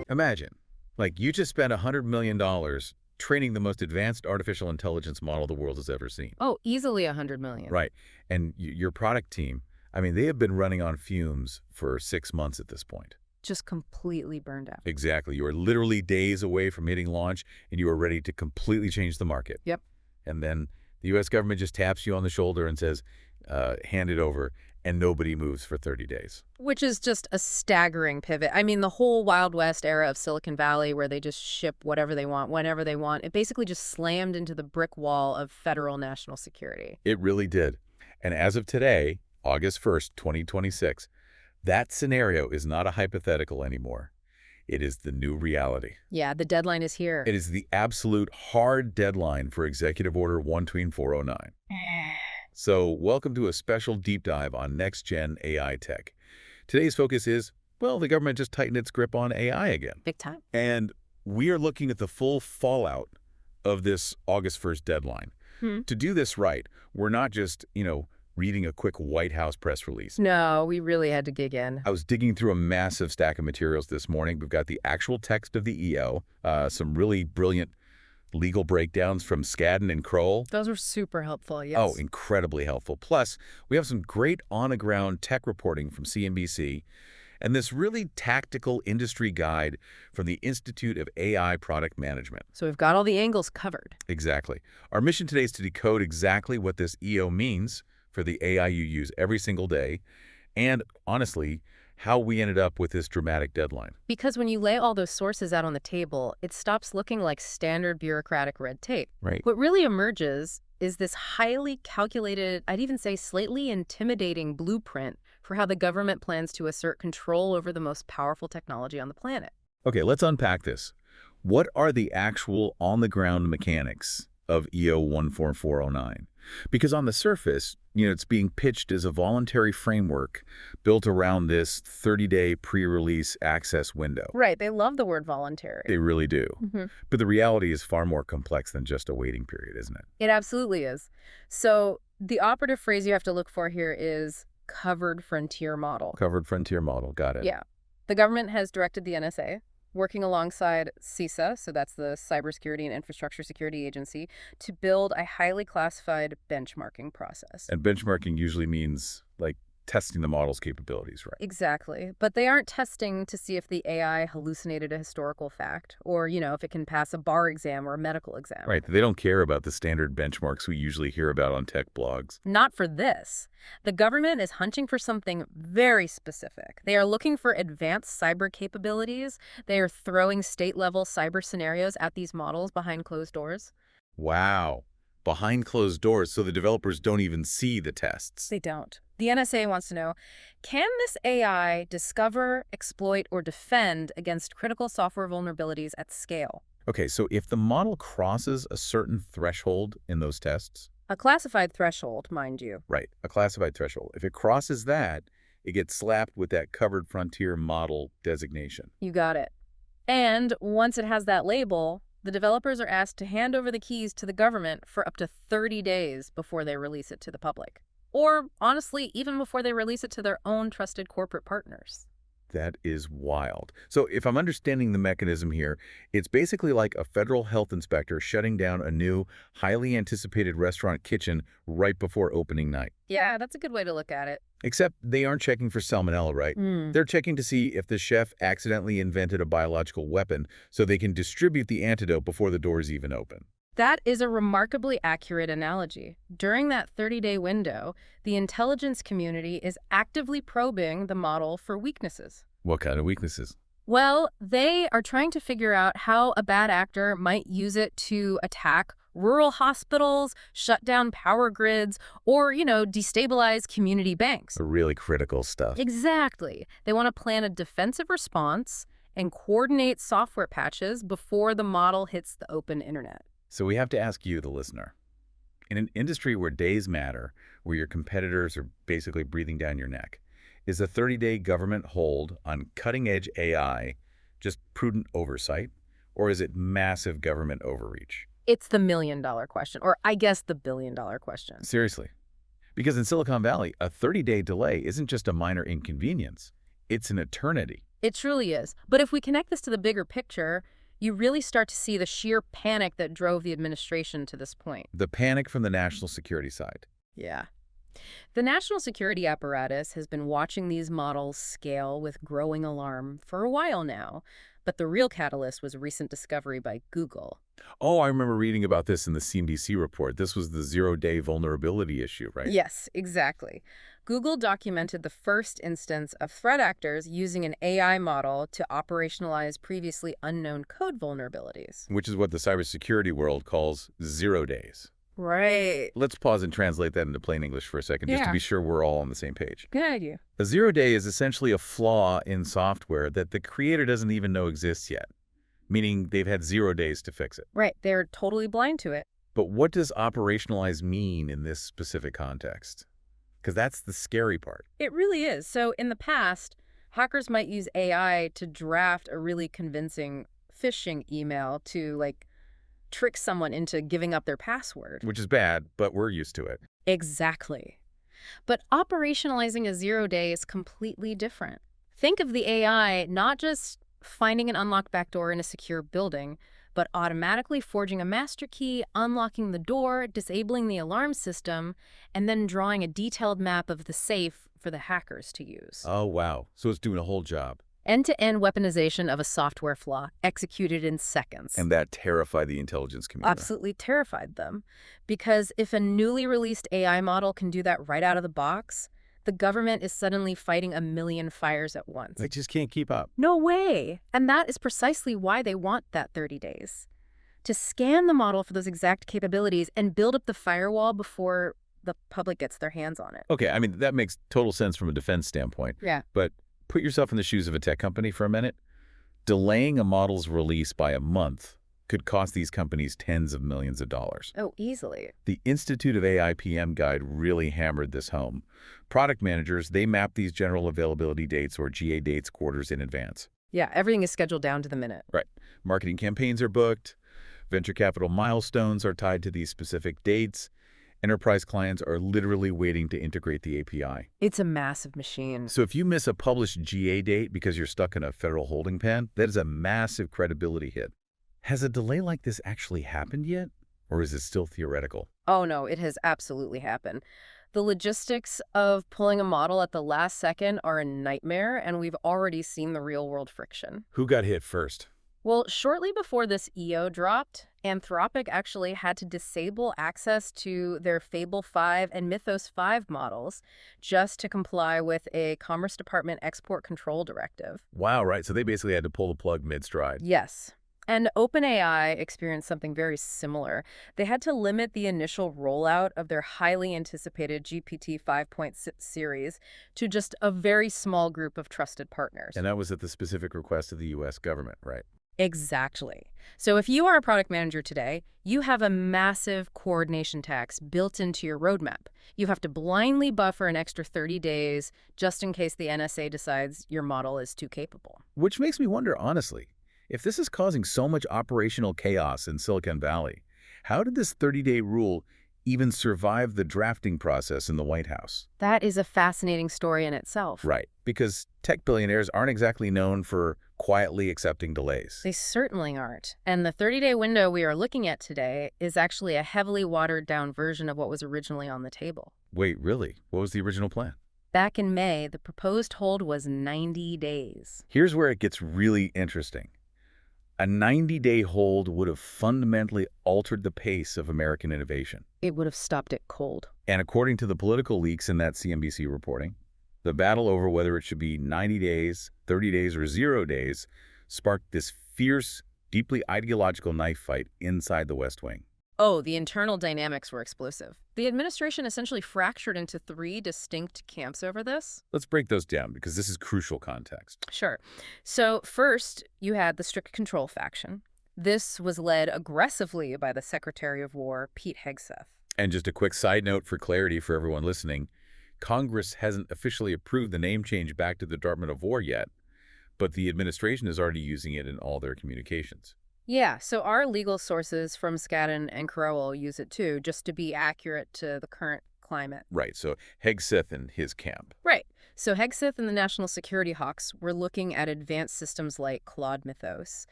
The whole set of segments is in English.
Imagine, like you just spent $100 million training the most advanced artificial intelligence model the world has ever seen. Oh, easily 100 million. Right. And your product team, I mean, they have been running on fumes for 6 months at this point. Just completely burned out. Exactly. You are literally days away from hitting launch, and you are ready to completely change the market. Yep. And then the U.S. government just taps you on the shoulder and says, hand it over, and nobody moves for 30 days. Which is just a staggering pivot. I mean, the whole Wild West era of Silicon Valley where they just ship whatever they want, whenever they want, it basically just slammed into the brick wall of federal national security. It really did. And as of today, August 1st, 2026, that scenario is not a hypothetical anymore. It is the new reality. Yeah, the deadline is here. It is the absolute hard deadline for Executive Order 12409. So welcome to a special deep dive on NextGen AI Tech. Today's focus is, well, the government just tightened its grip on AI again. Big time. And we are looking at the full fallout of this August 1st deadline. To do this right, we're not just, reading a quick White House press release. No, we really had to dig in. I was digging through a massive stack of materials this morning. We've got the actual text of the EO, some really brilliant legal breakdowns from Skadden and Kroll. Those were super helpful, yes. Oh, incredibly helpful. Plus, we have some great on-the-ground tech reporting from CNBC and this really tactical industry guide from the Institute of AI Product Management. So we've got all the angles covered. Exactly. Our mission today is to decode exactly what this EO means for the AI you use every single day, and honestly, how we ended up with this dramatic deadline. Because when you lay all those sources out on the table, it stops looking like standard bureaucratic red tape. Right. What really emerges is this highly calculated, I'd even say slightly intimidating blueprint for how the government plans to assert control over the most powerful technology on the planet. Okay, let's unpack this. What are the actual on-the-ground mechanics of EO 14409? Because on the surface, it's being pitched as a voluntary framework built around this 30-day pre-release access window. Right. They love the word voluntary. They really do. But the reality is far more complex than just a waiting period, isn't it? It absolutely is. So the operative phrase you have to look for here is covered frontier model. Covered frontier model. Got it. Yeah. The government has directed the NSA, working alongside CISA, so that's the Cybersecurity and Infrastructure Security Agency, to build a highly classified benchmarking process. And benchmarking usually means, like, testing the model's capabilities, right? Exactly. But they aren't testing to see if the AI hallucinated a historical fact or, if it can pass a bar exam or a medical exam. Right. They don't care about the standard benchmarks we usually hear about on tech blogs. Not for this. The government is hunting for something very specific. They are looking for advanced cyber capabilities. They are throwing state-level cyber scenarios at these models behind closed doors. Wow. Behind closed doors, so the developers don't even see the tests. They don't. The NSA wants to know, can this AI discover, exploit, or defend against critical software vulnerabilities at scale? Okay, so if the model crosses a certain threshold in those tests... A classified threshold, mind you. Right, a classified threshold. If it crosses that, it gets slapped with that covered frontier model designation. You got it. And once it has that label, the developers are asked to hand over the keys to the government for up to 30 days before they release it to the public. Or, honestly, even before they release it to their own trusted corporate partners. That is wild. So if I'm understanding the mechanism here, it's basically like a federal health inspector shutting down a new, highly anticipated restaurant kitchen right before opening night. Yeah, that's a good way to look at it. Except they aren't checking for salmonella, right? They're checking to see if the chef accidentally invented a biological weapon so they can distribute the antidote before the doors even open. That is a remarkably accurate analogy. During that 30-day window, the intelligence community is actively probing the model for weaknesses. What kind of weaknesses? Well, they are trying to figure out how a bad actor might use it to attack rural hospitals, shut down power grids, or, destabilize community banks. Really critical stuff. Exactly. They want to plan a defensive response and coordinate software patches before the model hits the open internet. So we have to ask you, the listener. In an industry where days matter, where your competitors are basically breathing down your neck, is a 30-day government hold on cutting-edge AI just prudent oversight, or is it massive government overreach? It's the million-dollar question, or I guess the billion-dollar question. Seriously. Because in Silicon Valley, a 30-day delay isn't just a minor inconvenience. It's an eternity. It truly is. But if we connect this to the bigger picture, you really start to see the sheer panic that drove the administration to this point. The panic from the national security side. Yeah. The national security apparatus has been watching these models scale with growing alarm for a while now, but the real catalyst was a recent discovery by Google. Oh, I remember reading about this in the CNBC report. This was the zero-day vulnerability issue, right? Yes, exactly. Google documented the first instance of threat actors using an AI model to operationalize previously unknown code vulnerabilities. Which is what the cybersecurity world calls 0 days. Right. Let's pause and translate that into plain English for a second, just to Yeah. be sure we're all on the same page. Good idea. A 0 day is essentially a flaw in software that the creator doesn't even know exists yet, meaning they've had 0 days to fix it. Right, they're totally blind to it. But what does operationalize mean in this specific context? Because that's the scary part. It really is. So in the past, hackers might use AI to draft a really convincing phishing email to, trick someone into giving up their password. Which is bad, but we're used to it. Exactly. But operationalizing a 0 day is completely different. Think of the AI not just finding an unlocked backdoor in a secure building, but automatically forging a master key, unlocking the door, disabling the alarm system, and then drawing a detailed map of the safe for the hackers to use. Oh, wow. So it's doing a whole job. End-to-end weaponization of a software flaw executed in seconds. And that terrified the intelligence community. Absolutely terrified them. Because if a newly released AI model can do that right out of the box, the government is suddenly fighting a million fires at once. They just can't keep up. No way. And that is precisely why they want that 30 days. To scan the model for those exact capabilities and build up the firewall before the public gets their hands on it. Okay, I mean, that makes total sense from a defense standpoint. Yeah. But put yourself in the shoes of a tech company for a minute. Delaying a model's release by a month could cost these companies tens of millions of dollars. Oh, easily. The Institute of AI PM guide really hammered this home. Product managers, they map these general availability dates or GA dates quarters in advance. Yeah, everything is scheduled down to the minute. Right. Marketing campaigns are booked. Venture capital milestones are tied to these specific dates. Enterprise clients are literally waiting to integrate the API. It's a massive machine. So if you miss a published GA date because you're stuck in a federal holding pen, that is a massive credibility hit. Has a delay like this actually happened yet? Or is it still theoretical? Oh, no, it has absolutely happened. The logistics of pulling a model at the last second are a nightmare, and we've already seen the real-world friction. Who got hit first? Well, shortly before this EO dropped, Anthropic actually had to disable access to their Fable 5 and Mythos 5 models just to comply with a Commerce Department export control directive. Wow, right. So they basically had to pull the plug mid-stride. Yes. And OpenAI experienced something very similar. They had to limit the initial rollout of their highly anticipated GPT 5.6 series to just a very small group of trusted partners. And that was at the specific request of the U.S. government, right? Exactly. So if you are a product manager today, you have a massive coordination tax built into your roadmap. You have to blindly buffer an extra 30 days just in case the NSA decides your model is too capable. Which makes me wonder, honestly, if this is causing so much operational chaos in Silicon Valley, how did this 30-day rule even survive the drafting process in the White House? That is a fascinating story in itself. Right, because tech billionaires aren't exactly known for quietly accepting delays. They certainly aren't. And the 30-day window we are looking at today is actually a heavily watered-down version of what was originally on the table. Wait, really? What was the original plan? Back in May, the proposed hold was 90 days. Here's where it gets really interesting. A 90-day hold would have fundamentally altered the pace of American innovation. It would have stopped it cold. And according to the political leaks in that CNBC reporting, the battle over whether it should be 90 days, 30 days, or 0 days sparked this fierce, deeply ideological knife fight inside the West Wing. Oh, the internal dynamics were explosive. The administration essentially fractured into 3 distinct camps over this. Let's break those down because this is crucial context. Sure. So first, you had the strict control faction. This was led aggressively by the Secretary of War, Pete Hegseth. And just a quick side note for clarity for everyone listening, Congress hasn't officially approved the name change back to the Department of War yet, but the administration is already using it in all their communications. Yeah, so our legal sources from Skadden and Crowell use it too, just to be accurate to the current climate. Right, so Hegseth and his camp. Right. So Hegseth and the national security hawks were looking at advanced systems like Claude Mythos.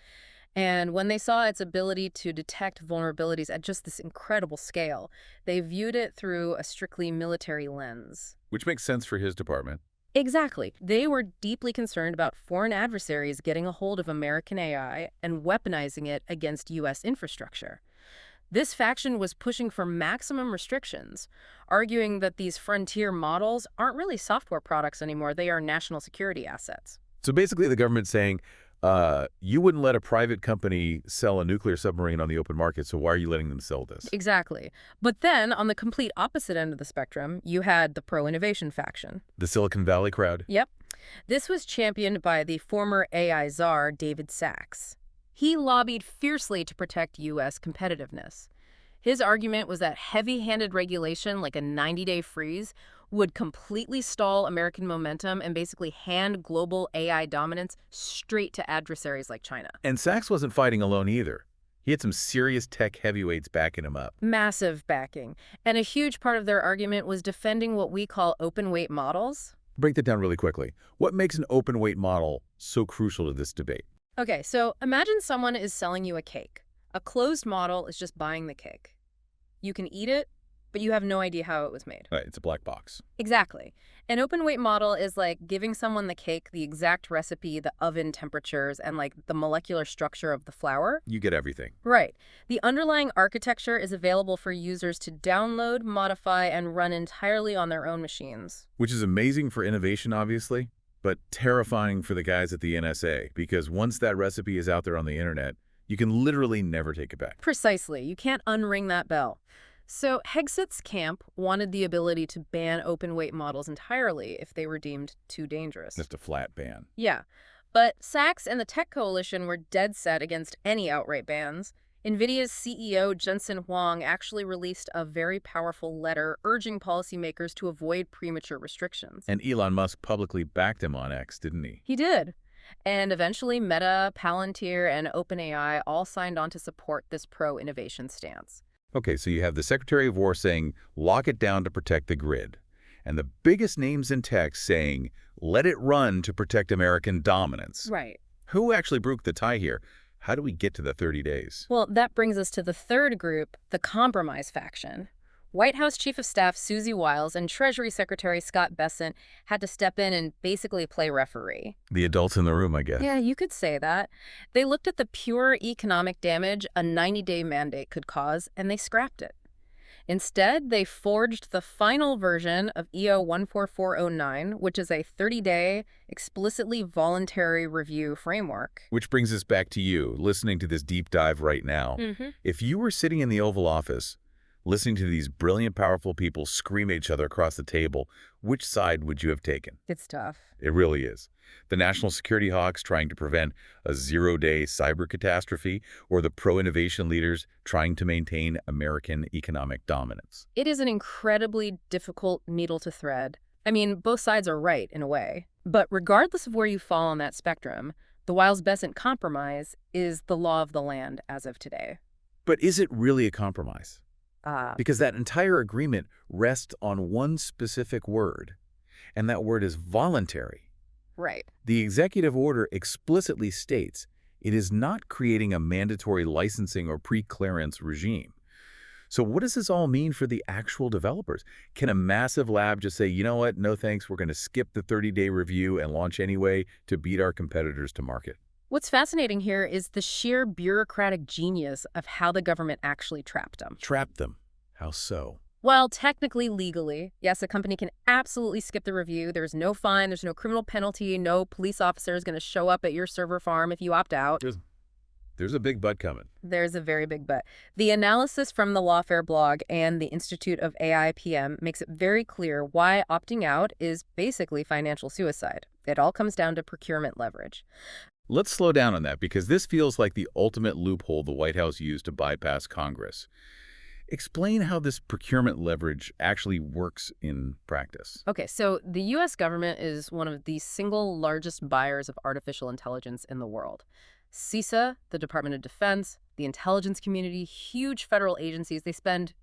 And when they saw its ability to detect vulnerabilities at just this incredible scale, they viewed it through a strictly military lens. Which makes sense for his department. Exactly. They were deeply concerned about foreign adversaries getting a hold of American AI and weaponizing it against U.S. infrastructure. This faction was pushing for maximum restrictions, arguing that these frontier models aren't really software products anymore, they are national security assets. So basically the government's saying, you wouldn't let a private company sell a nuclear submarine on the open market, so why are you letting them sell this? Exactly. But then, on the complete opposite end of the spectrum, you had the pro-innovation faction. The Silicon Valley crowd? Yep. This was championed by the former AI czar, David Sachs. He lobbied fiercely to protect U.S. competitiveness. His argument was that heavy-handed regulation, like a 90-day freeze, would completely stall American momentum and basically hand global AI dominance straight to adversaries like China. And Sachs wasn't fighting alone either. He had some serious tech heavyweights backing him up. Massive backing. And a huge part of their argument was defending what we call open-weight models. Break that down really quickly. What makes an open-weight model so crucial to this debate? Okay, so imagine someone is selling you a cake. A closed model is just buying the cake. You can eat it, but you have no idea how it was made. Right, it's a black box. Exactly. An open-weight model is like giving someone the cake, the exact recipe, the oven temperatures, and like the molecular structure of the flour. You get everything. Right. The underlying architecture is available for users to download, modify, and run entirely on their own machines. Which is amazing for innovation, obviously, but terrifying for the guys at the NSA, because once that recipe is out there on the internet, you can literally never take it back. Precisely. You can't unring that bell. So Hegseth's camp wanted the ability to ban open-weight models entirely if they were deemed too dangerous. Just a flat ban. Yeah. But Sachs and the Tech Coalition were dead set against any outright bans. NVIDIA's CEO Jensen Huang actually released a very powerful letter urging policymakers to avoid premature restrictions. And Elon Musk publicly backed him on X, didn't he? He did. And eventually Meta, Palantir, and OpenAI all signed on to support this pro-innovation stance. Okay, so you have the Secretary of War saying, lock it down to protect the grid. And the biggest names in tech saying, let it run to protect American dominance. Right. Who actually broke the tie here? How do we get to the 30 days? Well, that brings us to the third group, the compromise faction. White House Chief of Staff Susie Wiles and Treasury Secretary Scott Bessent had to step in and basically play referee. The adults in the room, I guess. Yeah, you could say that. They looked at the pure economic damage a 90-day mandate could cause, and they scrapped it. Instead, they forged the final version of EO 14409, which is a 30-day, explicitly voluntary review framework. Which brings us back to you, listening to this deep dive right now. If you were sitting in the Oval Office, listening to these brilliant, powerful people scream at each other across the table, which side would you have taken? It's tough. It really is. The national security hawks trying to prevent a zero-day cyber catastrophe, or the pro-innovation leaders trying to maintain American economic dominance? It is an incredibly difficult needle to thread. I mean, both sides are right in a way. But regardless of where you fall on that spectrum, the Wiles-Bessent compromise is the law of the land as of today. But is it really a compromise? Because that entire agreement rests on one specific word, and that word is voluntary. Right. The executive order explicitly states it is not creating a mandatory licensing or pre-clearance regime. So what does this all mean for the actual developers? Can a massive lab just say, you know what, no thanks, we're going to skip the 30-day review and launch anyway to beat our competitors to market? What's fascinating here is the sheer bureaucratic genius of how the government actually trapped them. Trapped them. How so? Well, technically, legally, yes, a company can absolutely skip the review. There's no fine, there's no criminal penalty, no police officer is going to show up at your server farm if you opt out. There's a big but coming. There's a very big but. The analysis from the Lawfare blog and the Institute of AI PM makes it very clear why opting out is basically financial suicide. It all comes down to procurement leverage. Let's slow down on that, because this feels like the ultimate loophole the White House used to bypass Congress. Explain how this procurement leverage actually works in practice. Okay, so the U.S. government is one of the single largest buyers of artificial intelligence in the world. CISA, the Department of Defense, the intelligence community, huge federal agencies, they spend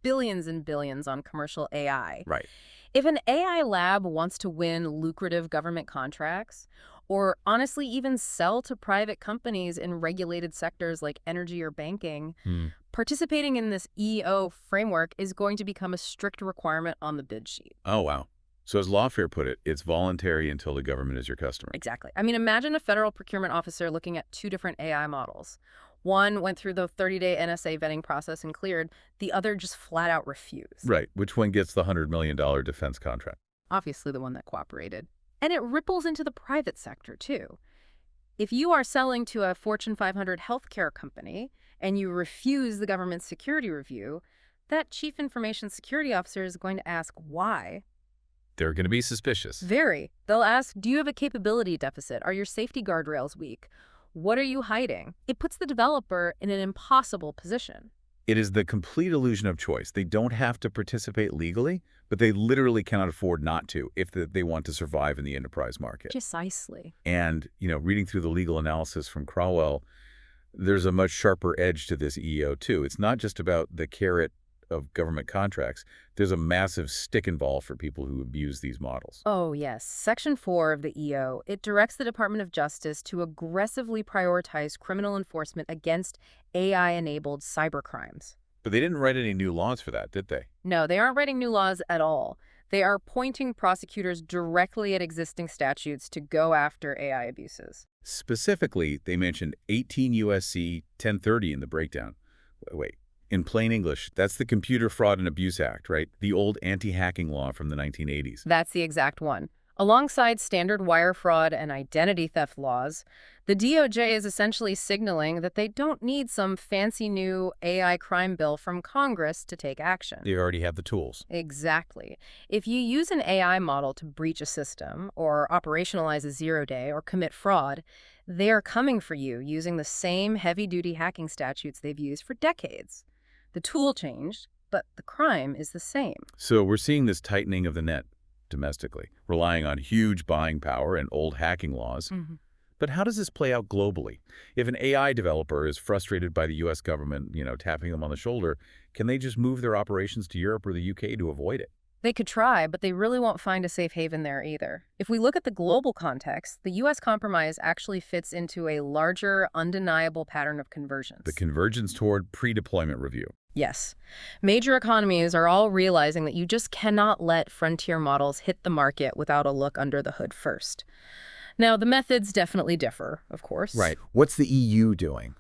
billions and billions on commercial AI. Right. If an AI lab wants to win lucrative government contracts, or honestly even sell to private companies in regulated sectors like energy or banking, Hmm. participating in this EO framework is going to become a strict requirement on the bid sheet. Oh, wow. So as Lawfare put it, it's voluntary until the government is your customer. Exactly. I mean, imagine a federal procurement officer looking at two different AI models. One went through the 30-day NSA vetting process and cleared. The other just flat out refused. Right. Which one gets the $100 million defense contract? Obviously, the one that cooperated. And it ripples into the private sector, too. If you are selling to a Fortune 500 healthcare company and you refuse the government's security review, that chief information security officer is going to ask why. They're going to be suspicious. Very. They'll ask, do you have a capability deficit? Are your safety guardrails weak? What are you hiding? It puts the developer in an impossible position. It is the complete illusion of choice. They don't have to participate legally, but they literally cannot afford not to if they want to survive in the enterprise market. Precisely. And, reading through the legal analysis from Crowell, there's a much sharper edge to this EO, too. It's not just about the carrot of government contracts. There's a massive stick involved for people who abuse these models. Oh, yes. Section 4 of the EO, it directs the Department of Justice to aggressively prioritize criminal enforcement against AI-enabled cybercrimes. But they didn't write any new laws for that, did they? No, they aren't writing new laws at all. They are pointing prosecutors directly at existing statutes to go after AI abuses. Specifically, they mentioned 18 U.S.C. 1030 in the breakdown. Wait. In plain English, that's the Computer Fraud and Abuse Act, right? The old anti-hacking law from the 1980s. That's the exact one. Alongside standard wire fraud and identity theft laws, the DOJ is essentially signaling that they don't need some fancy new AI crime bill from Congress to take action. They already have the tools. Exactly. If you use an AI model to breach a system, or operationalize a zero-day, or commit fraud, they are coming for you using the same heavy-duty hacking statutes they've used for decades. The tool changed, but the crime is the same. So we're seeing this tightening of the net domestically, relying on huge buying power and old hacking laws. But how does this play out globally? If an AI developer is frustrated by the U.S. government, tapping them on the shoulder, can they just move their operations to Europe or the U.K. to avoid it? They could try, but they really won't find a safe haven there either. If we look at the global context, the U.S. compromise actually fits into a larger, undeniable pattern of convergence. The convergence toward pre-deployment review. Yes. Major economies are all realizing that you just cannot let frontier models hit the market without a look under the hood first. Now, the methods definitely differ, of course. Right. What's the EU doing?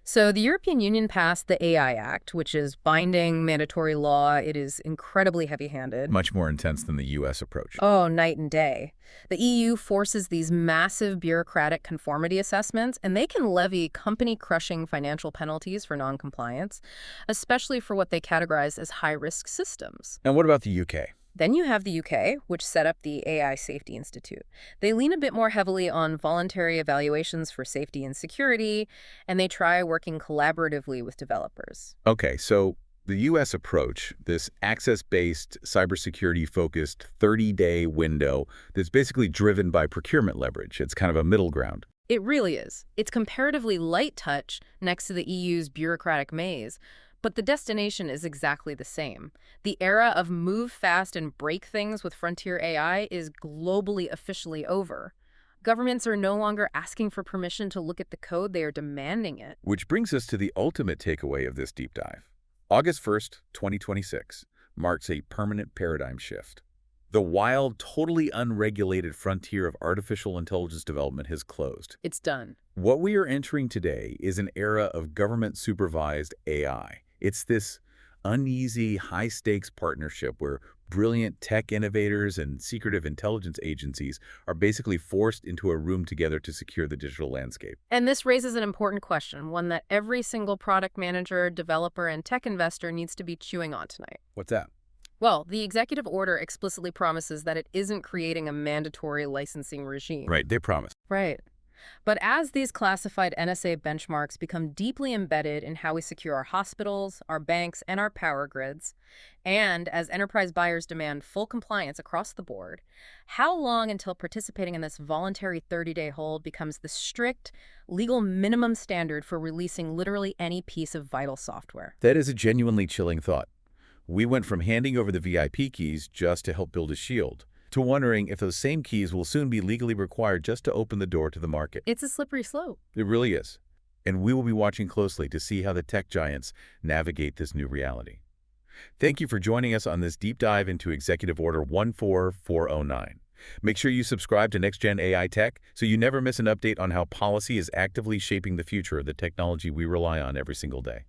So the European Union passed the AI Act, which is binding mandatory law. It is incredibly heavy-handed. Much more intense than the U.S. approach. Oh, night and day. The EU forces these massive bureaucratic conformity assessments, and they can levy company-crushing financial penalties for noncompliance, especially for what they categorize as high-risk systems. And what about the U.K.? Then you have the UK, which set up the AI Safety Institute. They lean a bit more heavily on voluntary evaluations for safety and security, and they try working collaboratively with developers. Okay, so the U.S. approach, this access-based, cybersecurity-focused 30-day window that's basically driven by procurement leverage. It's kind of a middle ground. It really is. It's comparatively light touch next to the EU's bureaucratic maze, but the destination is exactly the same. The era of move fast and break things with frontier AI is globally officially over. Governments are no longer asking for permission to look at the code, they are demanding it. Which brings us to the ultimate takeaway of this deep dive. August 1st, 2026 marks a permanent paradigm shift. The wild, totally unregulated frontier of artificial intelligence development has closed. It's done. What we are entering today is an era of government-supervised AI. It's this uneasy, high-stakes partnership where brilliant tech innovators and secretive intelligence agencies are basically forced into a room together to secure the digital landscape. And this raises an important question, one that every single product manager, developer, and tech investor needs to be chewing on tonight. What's that? Well, the executive order explicitly promises that it isn't creating a mandatory licensing regime. Right, they promise. Right. But as these classified NSA benchmarks become deeply embedded in how we secure our hospitals, our banks, and our power grids, and as enterprise buyers demand full compliance across the board, how long until participating in this voluntary 30-day hold becomes the strict, legal minimum standard for releasing literally any piece of vital software? That is a genuinely chilling thought. We went from handing over the VIP keys just to help build a shield, to wondering if those same keys will soon be legally required just to open the door to the market. It's a slippery slope. It really is. And we will be watching closely to see how the tech giants navigate this new reality. Thank you for joining us on this deep dive into Executive Order 14409. Make sure you subscribe to NextGen AI Tech so you never miss an update on how policy is actively shaping the future of the technology we rely on every single day.